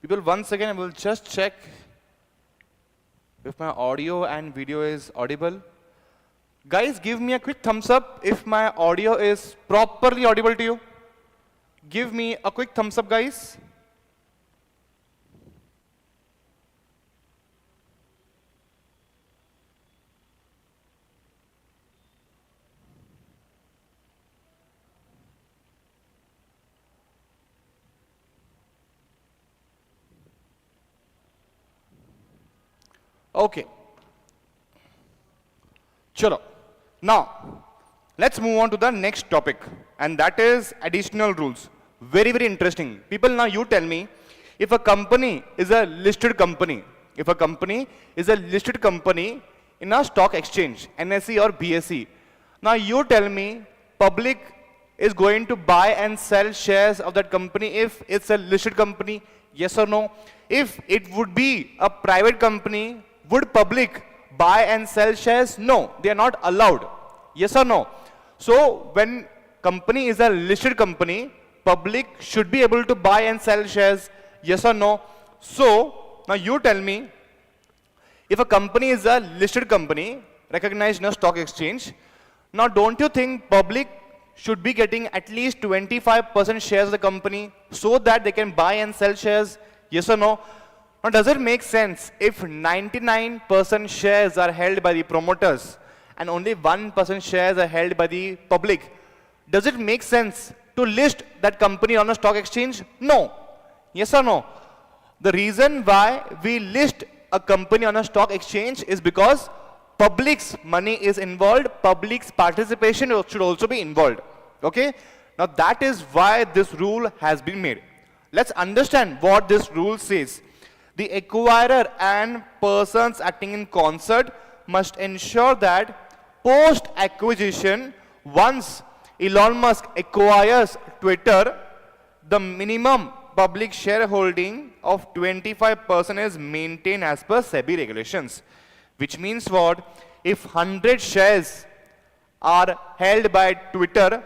People, once again, I will just check if my audio and video is audible. Guys, give me a quick thumbs up if my audio is properly audible to you. Give me a quick thumbs up, guys. Okay. Chalo. Now, let's move on to the next topic, and that is additional rules. Very, very interesting. People, now you tell me, if a company is a listed company, if a company is a listed company in a stock exchange, NSE or BSE, now you tell me, public is going to buy and sell shares of that company if it's a listed company, yes or no? If it would be a private company, would public buy and sell shares? No, they are not allowed. Yes or no? So when company is a listed company, public should be able to buy and sell shares. Yes or no? So now you tell me, if a company is a listed company recognized in a stock exchange, now don't you think public should be getting at least 25% shares of the company so that they can buy and sell shares? Yes or no? Now, does it make sense if 99% shares are held by the promoters and only 1% shares are held by the public? Does it make sense to list that company on a stock exchange? No. Yes or no? The reason why we list a company on a stock exchange is because public's money is involved, public's participation should also be involved. Okay? Now, that is why this rule has been made. Let's understand what this rule says. The acquirer and persons acting in concert must ensure that post-acquisition, once Elon Musk acquires Twitter, the minimum public shareholding of 25% is maintained as per SEBI regulations. Which means what? If 100 shares are held by Twitter,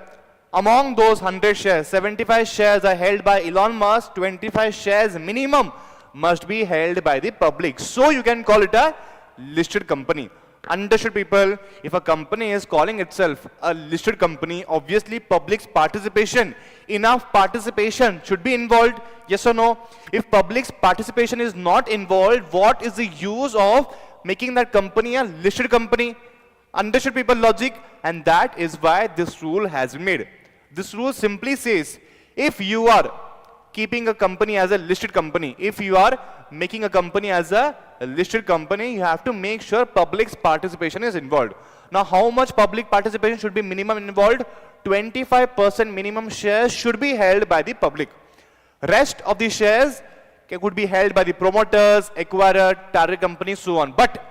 among those 100 shares, 75 shares are held by Elon Musk, 25 shares minimum must be held by the public. So you can call it a listed company. Understood, people? If a company is calling itself a listed company, obviously public's participation, enough participation should be involved. Yes or no? If public's participation is not involved, what is the use of making that company a listed company? Understood, people, logic? And that is why this rule has been made. This rule simply says, if you are keeping a company as a listed company, if you are making a company as a listed company, you have to make sure public's participation is involved. Now, how much public participation should be minimum involved? 25% minimum shares should be held by the public. Rest of the shares could be held by the promoters, acquirer, target company, so on. But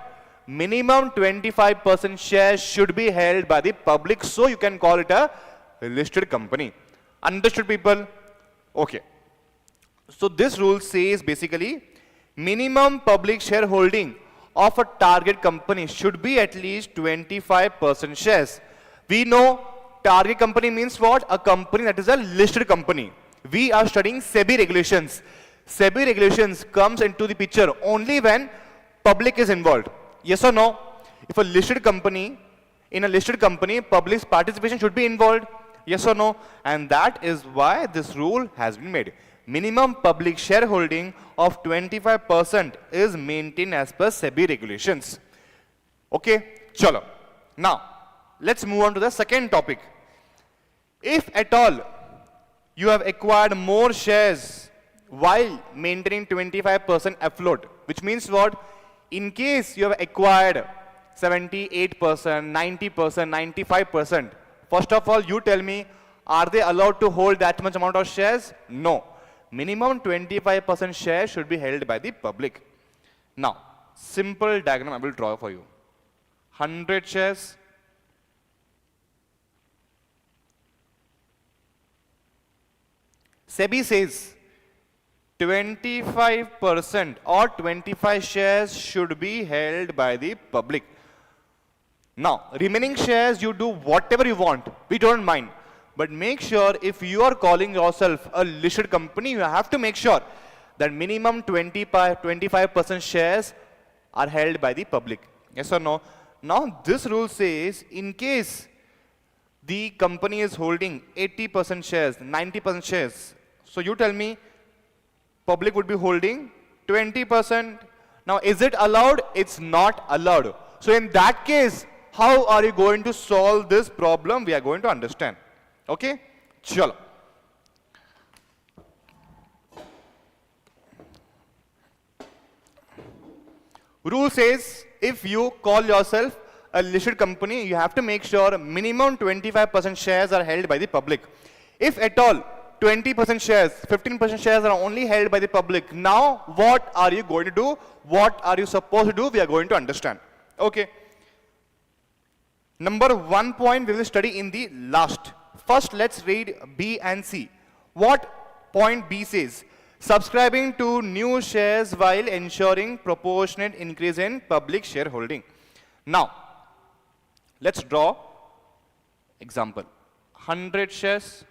minimum 25% shares should be held by the public, so you can call it a listed company. Understood, people? Okay. So this rule says basically minimum public shareholding of a target company should be at least 25% shares. We know target company means what? A company that is a listed company. We are studying SEBI regulations. SEBI regulations comes into the picture only when public is involved. Yes or no? If a listed company, in a listed company, public's participation should be involved. Yes or no? And that is why this rule has been made. Minimum public shareholding of 25% is maintained as per SEBI regulations. Okay, chalo. Now, let's move on to the second topic. If at all you have acquired more shares while maintaining 25% afloat, which means what? In case you have acquired 78%, 90%, 95%, first of all, you tell me, are they allowed to hold that much amount of shares? No. Minimum 25% share should be held by the public. Now, simple diagram I will draw for you. 100 shares. SEBI says 25% or 25 shares should be held by the public. Now, remaining shares, you do whatever you want. We don't mind. But make sure if you are calling yourself a listed company, you have to make sure that minimum 25% shares are held by the public. Yes or no? Now this rule says in case the company is holding 80% shares, 90% shares. So you tell me public would be holding 20%. Now is it allowed? It's not allowed. So in that case, how are you going to solve this problem? We are going to understand. Okay? Chalo. Rule says if you call yourself a listed company, you have to make sure minimum 25% shares are held by the public. If at all 20% shares, 15% shares are only held by the public, now what are you going to do? What are you supposed to do? We are going to understand. Okay. Number 1 point we will study in the last. First, let's read B and C. What point B says? Subscribing to new shares while ensuring proportionate increase in public shareholding. Now, let's draw example. 100 shares.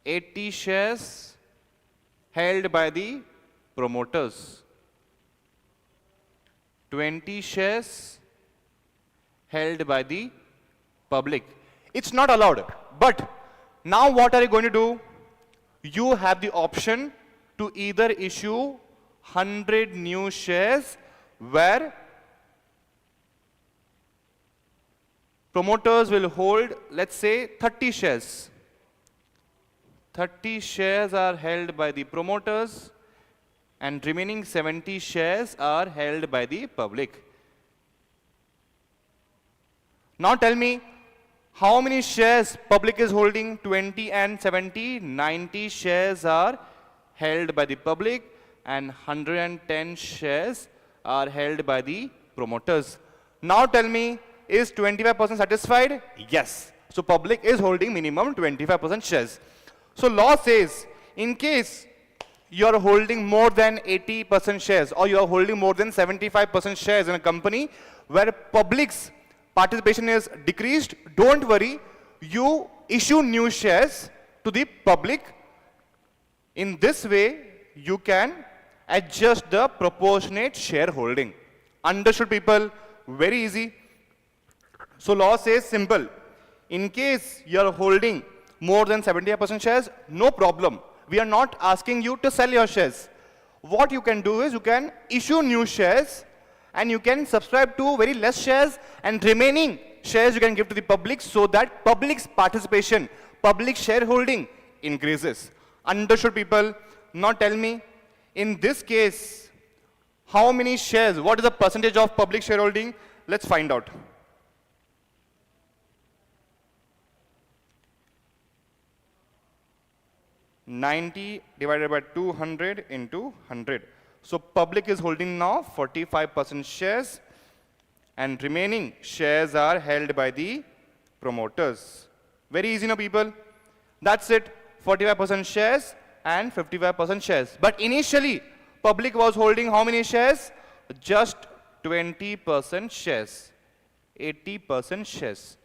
80 shares held by the promoters. 20 shares held by the public. It's not allowed. But now what are you going to do? You have the option to either issue 100 new shares where promoters will hold, let's say, 30 shares. 30 shares are held by the promoters and remaining 70 shares are held by the public. Now tell me, how many shares public is holding? 20 and 70. 90 shares are held by the public and 110 shares are held by the promoters. Now tell me, is 25% satisfied? Yes. So public is holding minimum 25% shares. So law says, in case you are holding more than 80% shares or you are holding more than 75% shares in a company where public's participation is decreased, don't worry, you issue new shares to the public. In this way, you can adjust the proportionate shareholding. Understood, people? Very easy. So law says simple. In case you are holding more than 75% shares, no problem. We are not asking you to sell your shares. What you can do is you can issue new shares and you can subscribe to very less shares and remaining shares you can give to the public so that public's participation, public shareholding increases. Understood, people? Now tell me, in this case, how many shares, what is the percentage of public shareholding? Let's find out. $90 divided by 200 into 100. So public is holding now 45% shares and remaining shares are held by the promoters. Very easy now, people. That's it. 45% shares and 55% shares. But initially, public was holding how many shares? Just 20% shares. 80% shares.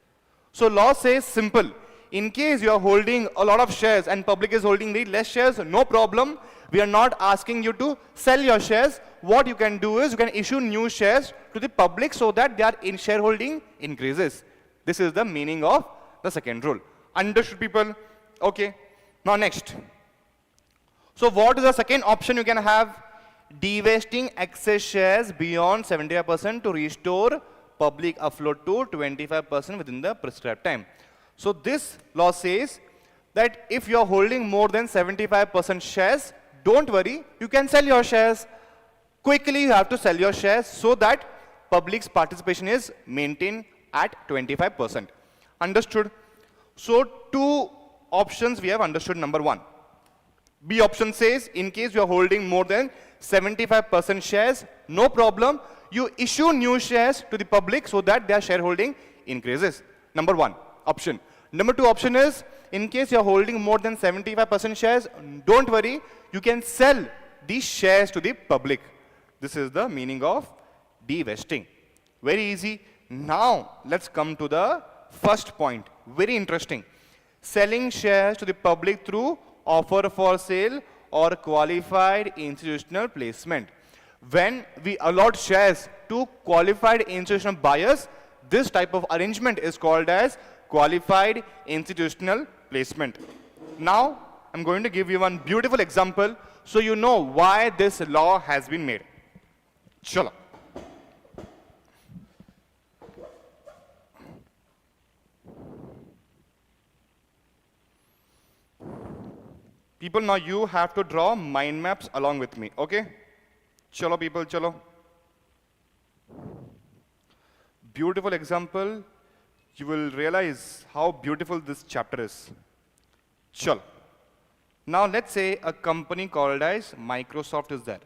So law says simple. In case you are holding a lot of shares and public is holding very less shares, no problem. We are not asking you to sell your shares. What you can do is you can issue new shares to the public so that their shareholding increases. This is the meaning of the second rule. Understood, people? Okay. Now next. So what is the second option you can have? Divesting excess shares beyond 75% to restore public upflow to 25% within the prescribed time. So this law says that if you are holding more than 75% shares, don't worry, you can sell your shares. Quickly you have to sell your shares so that public's participation is maintained at 25%. Understood? So two options we have understood. Number one. B option says in case you are holding more than 75% shares, no problem. You issue new shares to the public so that their shareholding increases. Number one option. Number two option is, in case you are holding more than 75% shares, don't worry, you can sell these shares to the public. This is the meaning of divesting. Very easy. Now, let's come to the first point. Very interesting. selling shares to the public through offer for sale or qualified institutional placement. When we allot shares to qualified institutional buyers, this type of arrangement is called as qualified institutional placement. Now, I'm going to give you one beautiful example so you know why this law has been made. Chalo. People, now you have to draw mind maps along with me, okay? Chalo people, chalo. Beautiful example. You will realize how beautiful this chapter is. Chalo. Now let's say a company called as Microsoft is there.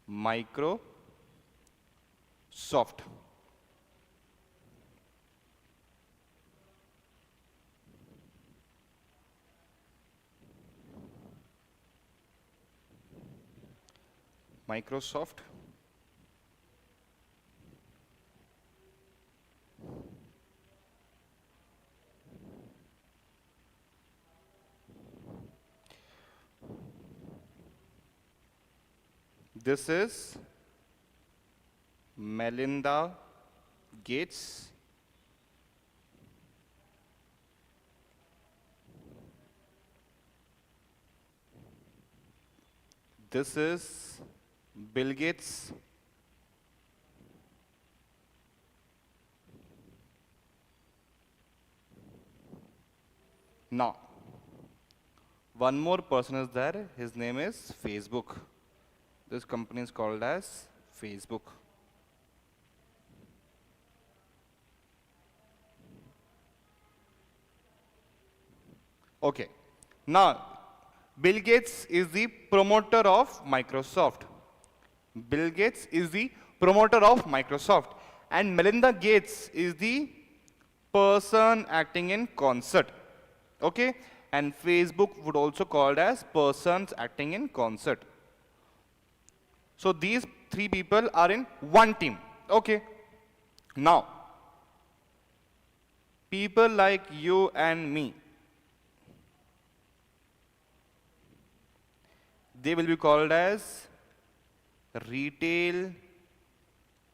Microsoft. Microsoft. This is Melinda Gates. This is Bill Gates. Now, one more person is there. His name is Facebook. This company is called as Facebook. Okay. Now, Bill Gates is the promoter of Microsoft. Bill Gates is the promoter of Microsoft. And Melinda Gates is the person acting in concert. Okay? And Facebook would also called as persons acting in concert. So these three people are in one team. Okay. Now, people like you and me, they will be called as retail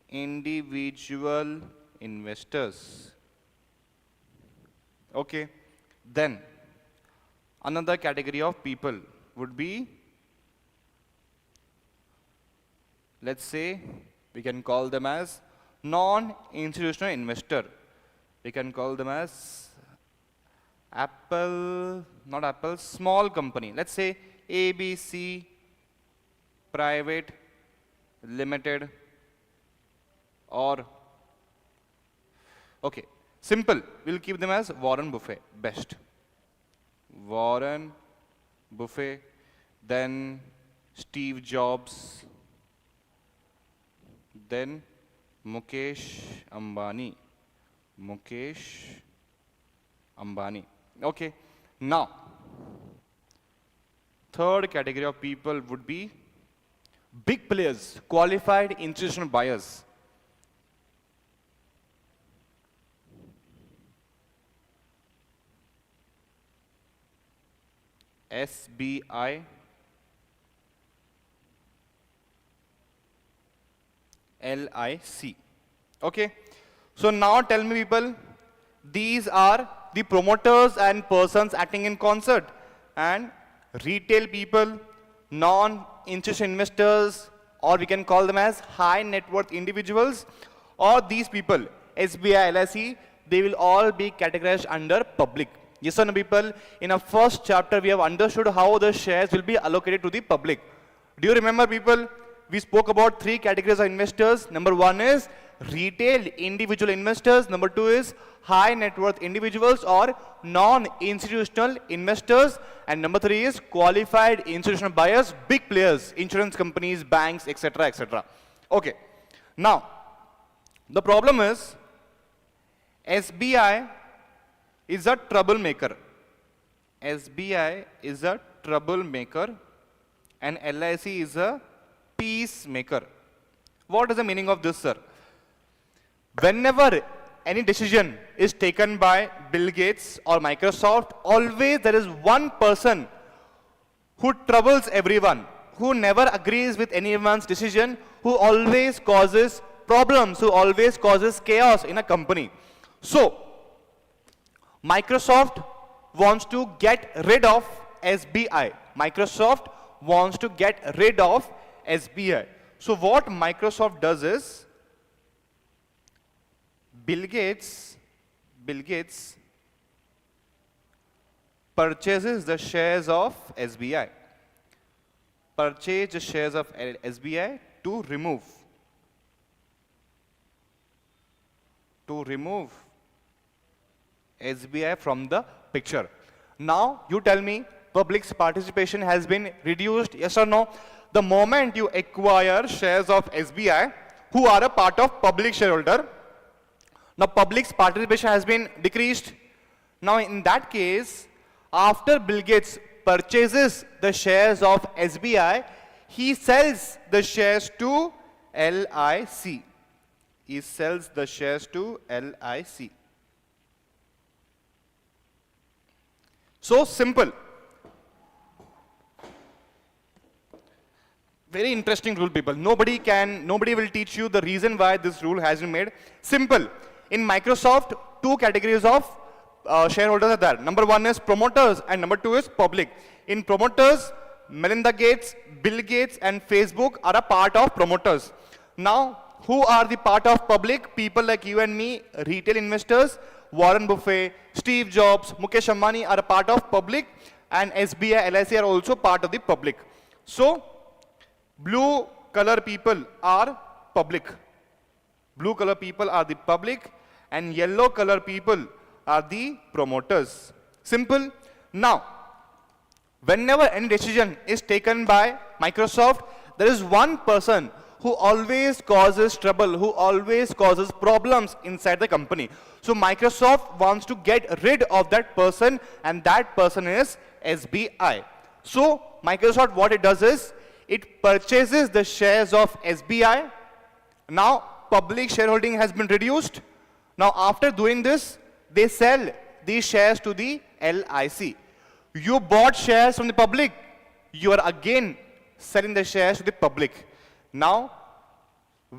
individual investors. Okay. Then, another category of people would be, let's say, we can call them as non-institutional investor. We can call them as small company. Let's say ABC Private Limited, or, okay, simple, we'll keep them as Warren Buffett, best. Warren Buffett, then Steve Jobs, then Mukesh Ambani. Okay. Now, third category of people would be big players, qualified institutional buyers. SBI, LIC. Okay. So now tell me people, these are the promoters and persons acting in concert, and retail people, non-institutional investors, or we can call them as high net worth individuals, or these people, SBI, LIC, they will all be categorized under public. Yes or no people? In our first chapter, we have understood how the shares will be allocated to the public. Do you remember people? We spoke about three categories of investors. Number one is retail individual investors. Number two is high net worth individuals or non-institutional investors. And number three is qualified institutional buyers, big players, insurance companies, banks, etc., etc. Okay. Now, the problem is SBI is a troublemaker. SBI is a troublemaker and LIC is a peacemaker. What is the meaning of this, sir? Whenever any decision is taken by Bill Gates or Microsoft, always there is one person who troubles everyone, who never agrees with anyone's decision, who always causes problems, who always causes chaos in a company. So, Microsoft wants to get rid of SBI. Microsoft wants to get rid of SBI. So what Microsoft does is, Bill Gates purchases the shares of SBI. Purchase the shares of SBI to remove SBI from the picture. Now you tell me, public's participation has been reduced, yes or no? The moment you acquire shares of SBI, who are a part of public shareholder, now public's participation has been decreased. Now in that case, after Bill Gates purchases the shares of SBI, he sells the shares to LIC. He sells the shares to LIC. So simple. Very interesting rule, people. Nobody will teach you the reason why this rule has been made. Simple. In Microsoft, two categories of shareholders are there. Number one is promoters and number two is public. In promoters, Melinda Gates, Bill Gates and Facebook are a part of promoters. Now, who are the part of public? People like you and me, retail investors, Warren Buffett, Steve Jobs, Mukesh Ambani are a part of public, and SBI, LIC are also part of the public. So, blue color people are public. Blue color people are the public and yellow color people are the promoters. Simple. Now, whenever any decision is taken by Microsoft, there is one person who always causes trouble, who always causes problems inside the company. So Microsoft wants to get rid of that person, and that person is SBI. So Microsoft, what it does is, it purchases the shares of SBI. Now public shareholding has been reduced. Now after doing this, they sell these shares to the LIC. You bought shares from the public, you are again selling the shares to the public. Now,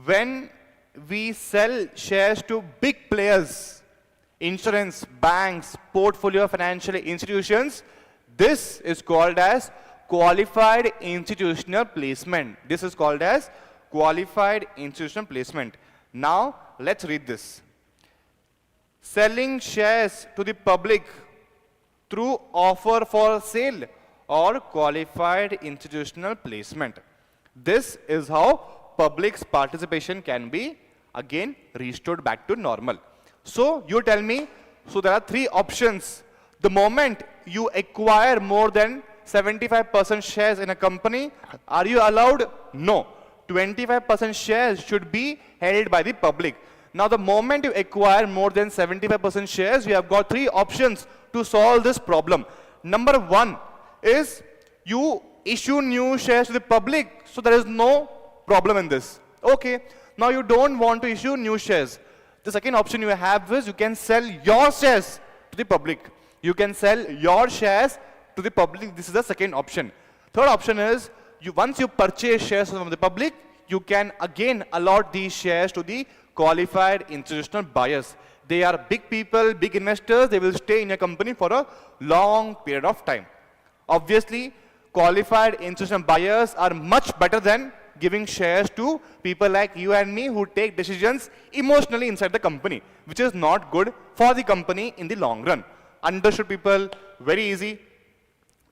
when we sell shares to big players, insurance, banks, portfolio financial institutions, this is called as qualified institutional placement. This is called as qualified institutional placement. Now, let's read this. Selling shares to the public through offer for sale or qualified institutional placement. This is how public's participation can be again restored back to normal. So you tell me, so there are three options. The moment you acquire more than 75% shares in a company, are you allowed? No. 25% shares should be held by the public. Now the moment you acquire more than 75% shares, we have got three options to solve this problem. Number one is you issue new shares to the public, so there is no problem in this. Okay, now you don't want to issue new shares. The second option you have is you can sell your shares to the public. You can sell your shares to the public. This is the second option. Third option is once you purchase shares from the public, you can again allot these shares to the qualified institutional buyers. They are big people, big investors. They will stay in your company for a long period of time. Obviously, qualified institutional buyers are much better than giving shares to people like you and me who take decisions emotionally inside the company, which is not good for the company in the long run. Understood, people? Very easy.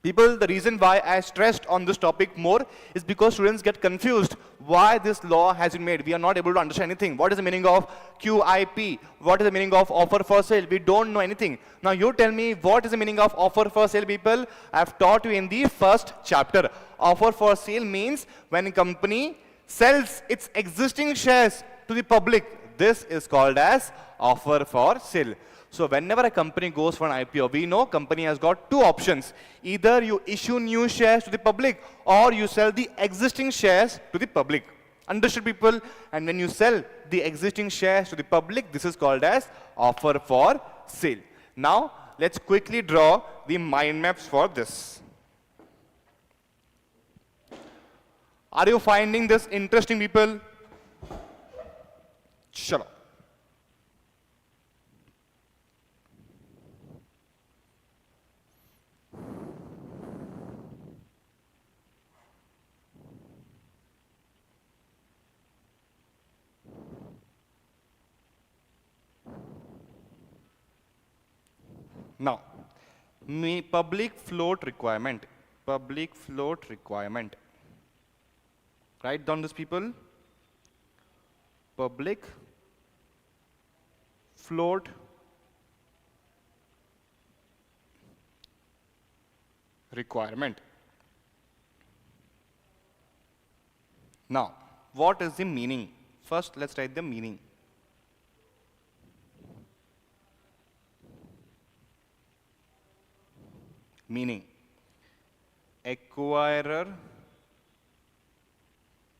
People, the reason why I stressed on this topic more is because students get confused why this law has been made. We are not able to understand anything. What is the meaning of QIP? What is the meaning of offer for sale? We don't know anything. Now you tell me, what is the meaning of offer for sale, people? I have taught you in the first chapter. Offer for sale means when a company sells its existing shares to the public. This is called as offer for sale. So whenever a company goes for an IPO, we know company has got two options. Either you issue new shares to the public or you sell the existing shares to the public. Understood, people? And when you sell the existing shares to the public, this is called as offer for sale. Now, let's quickly draw the mind maps for this. Are you finding this interesting, people? Chalo. Now, public float requirement. Public float requirement. Write down this, people. Public float requirement. Now, what is the meaning? First, let's write the meaning. Meaning, acquirer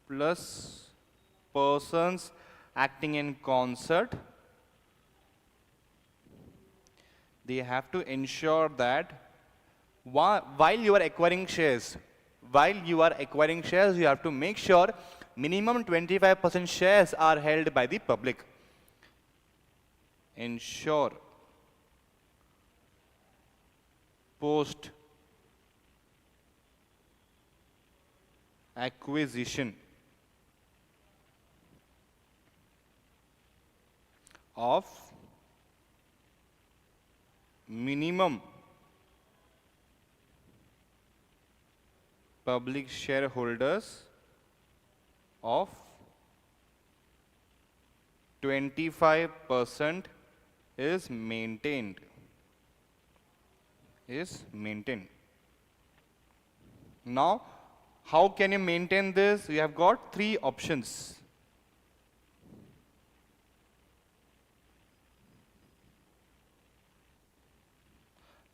plus persons acting in concert, they have to ensure that while you are acquiring shares, you have to make sure minimum 25% shares are held by the public. Ensure post acquisition of minimum public shareholders of 25% is maintained. Now, how can you maintain this? You have got three options.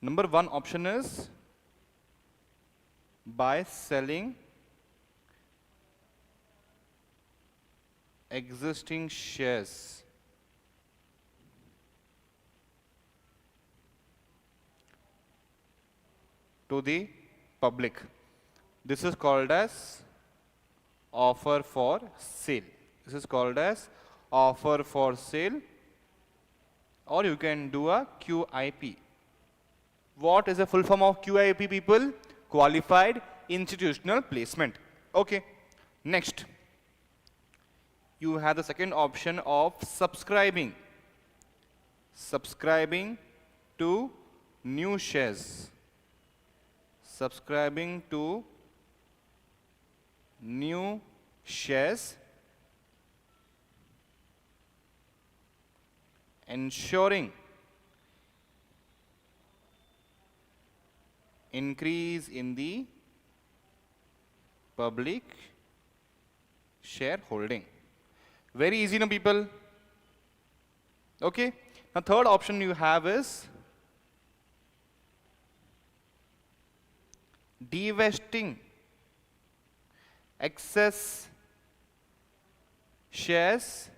Number one option is by selling existing shares to the public. This is called as offer for sale. This is called as offer for sale, or you can do a QIP. What is the full form of QIP, people? Qualified institutional placement. Okay. Next, you have the second option of subscribing to new shares. Subscribing to new shares, ensuring increase in the public shareholding. Very easy, no, people? Okay. Now, third option you have is divesting excess shares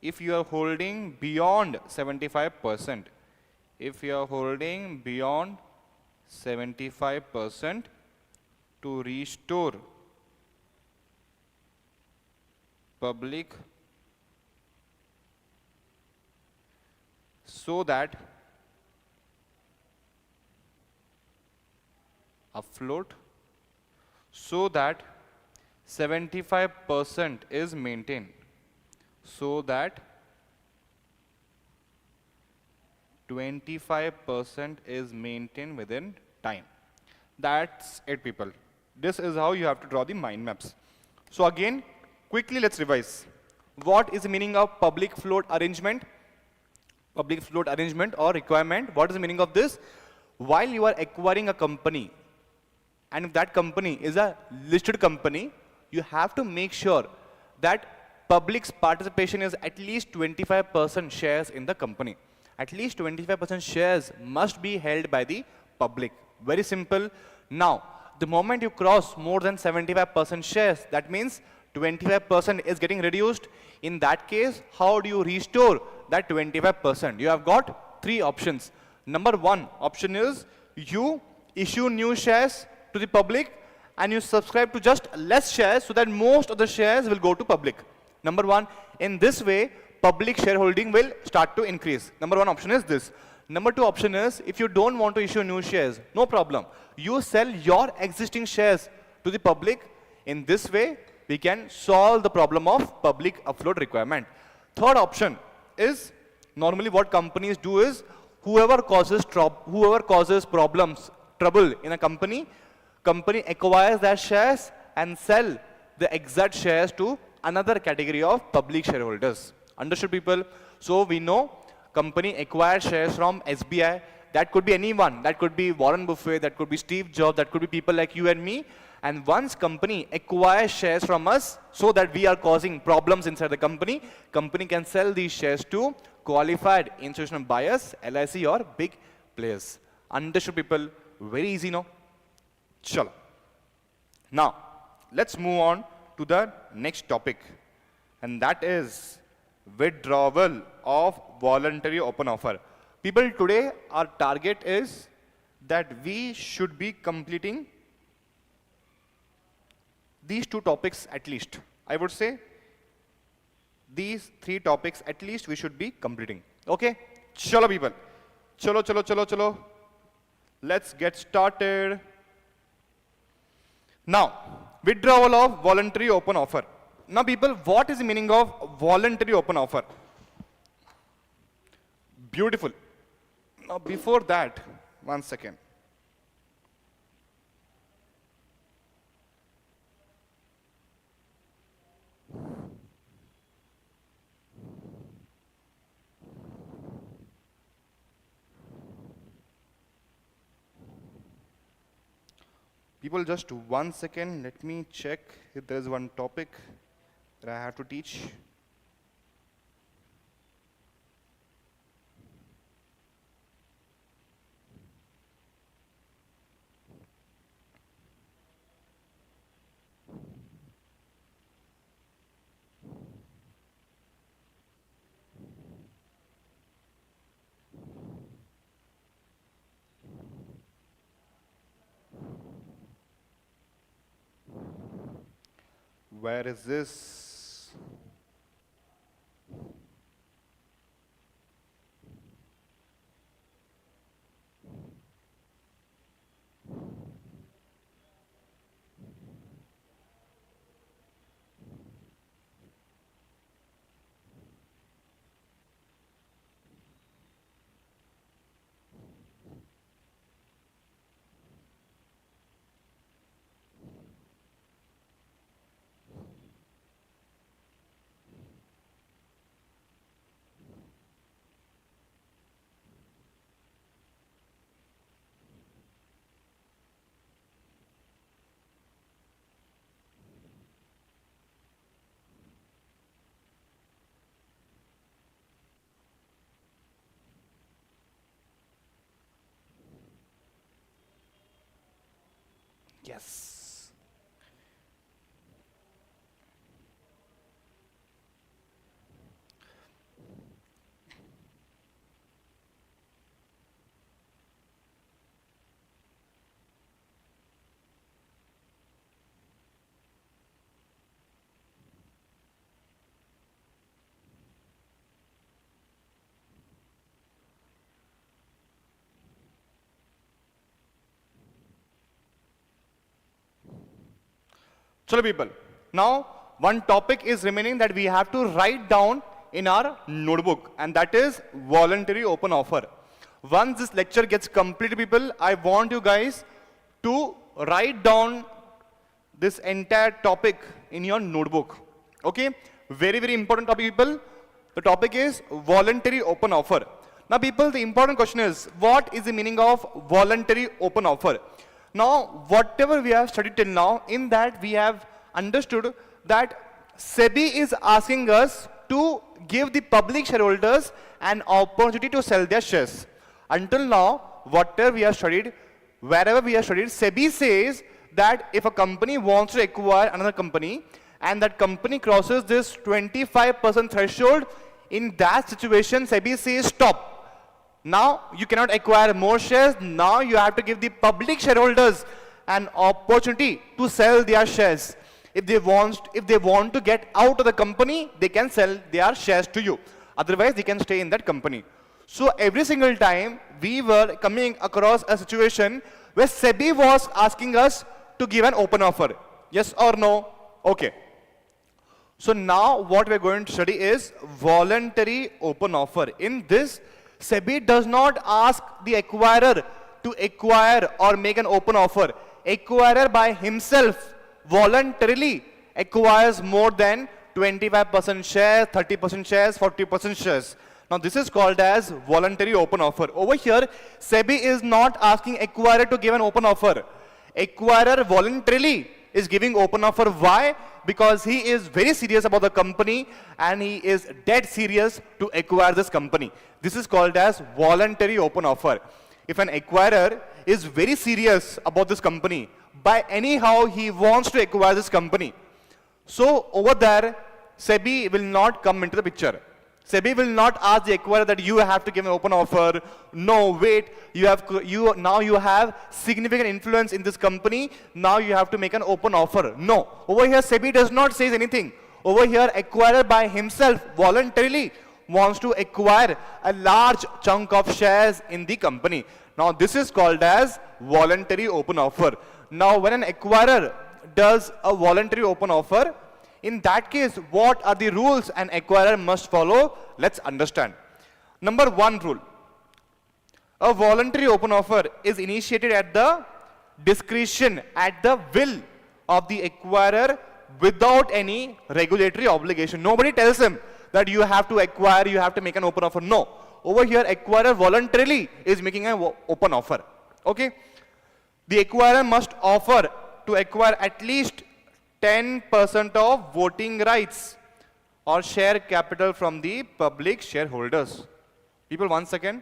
if you are holding beyond 75%. If you are holding beyond 75% to restore public so that afloat, so that 75% is maintained, so that 25% is maintained within time. That's it, people. This is how you have to draw the mind maps. So again, quickly let's revise. What is the meaning of public float arrangement? Public float arrangement or requirement. What is the meaning of this? While you are acquiring a company, and if that company is a listed company, you have to make sure that public's participation is at least 25% shares in the company. At least 25% shares must be held by the public. Very simple. Now, the moment you cross more than 75% shares, that means 25% is getting reduced. In that case, how do you restore that 25%? You have got three options. Number one option is you issue new shares to the public and you subscribe to just less shares so that most of the shares will go to public. Number one, in this way, public shareholding will start to increase. Number one option is this. Number two option is, if you don't want to issue new shares, no problem. You sell your existing shares to the public. In this way, we can solve the problem of public upload requirement. Third option is, normally what companies do is, whoever causes problems, trouble in a company acquires their shares and sell the exact shares to another category of public shareholders. Understood, people? So we know company acquired shares from SBI. That could be anyone. That could be Warren Buffett. That could be Steve Jobs. That could be people like you and me. And once company acquires shares from us so that we are causing problems inside the company can sell these shares to qualified institutional buyers, LIC or big players. Understood, people? Very easy, no? Chalo. Now, let's move on to the next topic. And that is withdrawal of voluntary open offer. People, today our target is that we should be completing these two topics at least. I would say these three topics at least we should be completing. Okay? Chalo, people. Chalo. Let's get started. Now, withdrawal of voluntary open offer. Now, people, what is the meaning of voluntary open offer? Beautiful. Now, before that, one second. People, just 1 second. Let me check if there is one topic that I have to teach. Where is this? Yes. Chalo, people. Now, one topic is remaining that we have to write down in our notebook, and that is voluntary open offer. Once this lecture gets completed, people, I want you guys to write down this entire topic in your notebook. Okay? Very, very important topic, people. The topic is voluntary open offer. Now, people, the important question is, what is the meaning of voluntary open offer? Now, whatever we have studied till now, in that we have understood that SEBI is asking us to give the public shareholders an opportunity to sell their shares. Until now, whatever we have studied, wherever we have studied, SEBI says that if a company wants to acquire another company and that company crosses this 25% threshold, in that situation, SEBI says stop. Now you cannot acquire more shares. Now you have to give the public shareholders an opportunity to sell their shares. If they want to get out of the company, they can sell their shares to you. Otherwise, they can stay in that company. So every single time we were coming across a situation where SEBI was asking us to give an open offer. Yes or no? Okay. So now what we're going to study is voluntary open offer. In this, SEBI does not ask the acquirer to acquire or make an open offer. Acquirer by himself voluntarily acquires more than 25% shares, 30% shares, 40% shares. Now this is called as voluntary open offer. Over here, SEBI is not asking acquirer to give an open offer. Acquirer voluntarily is giving open offer. Why? Because he is very serious about the company and he is dead serious to acquire this company. This is called as voluntary open offer. If an acquirer is very serious about this company, by anyhow he wants to acquire this company, so over there, SEBI will not come into the picture. SEBI will not ask the acquirer that you have to give an open offer. No, wait, now you have significant influence in this company. Now you have to make an open offer. No, over here SEBI does not say anything. Over here, acquirer by himself voluntarily wants to acquire a large chunk of shares in the company. Now this is called as voluntary open offer. Now when an acquirer does a voluntary open offer, in that case, what are the rules an acquirer must follow? Let's understand. Number one rule. A voluntary open offer is initiated at the discretion, at the will of the acquirer without any regulatory obligation. Nobody tells him that you have to acquire, you have to make an open offer. No. Over here, acquirer voluntarily is making an open offer. Okay? The acquirer must offer to acquire at least 10% of voting rights or share capital from the public shareholders. People, 1 second.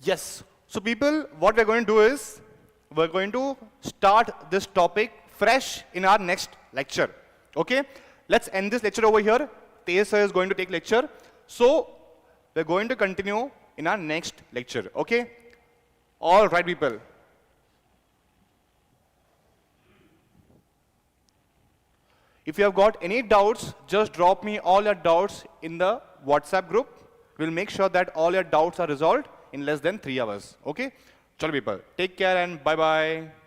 Yes. So people, what we're going to do is, we're going to start this topic fresh in our next lecture. Okay? Let's end this lecture over here. Tej sir is going to take lecture. So, we're going to continue in our next lecture. Okay? All right, people. If you have got any doubts, just drop me all your doubts in the WhatsApp group. We'll make sure that all your doubts are resolved in less than 3 hours. Okay? Chalo people. Take care and bye-bye.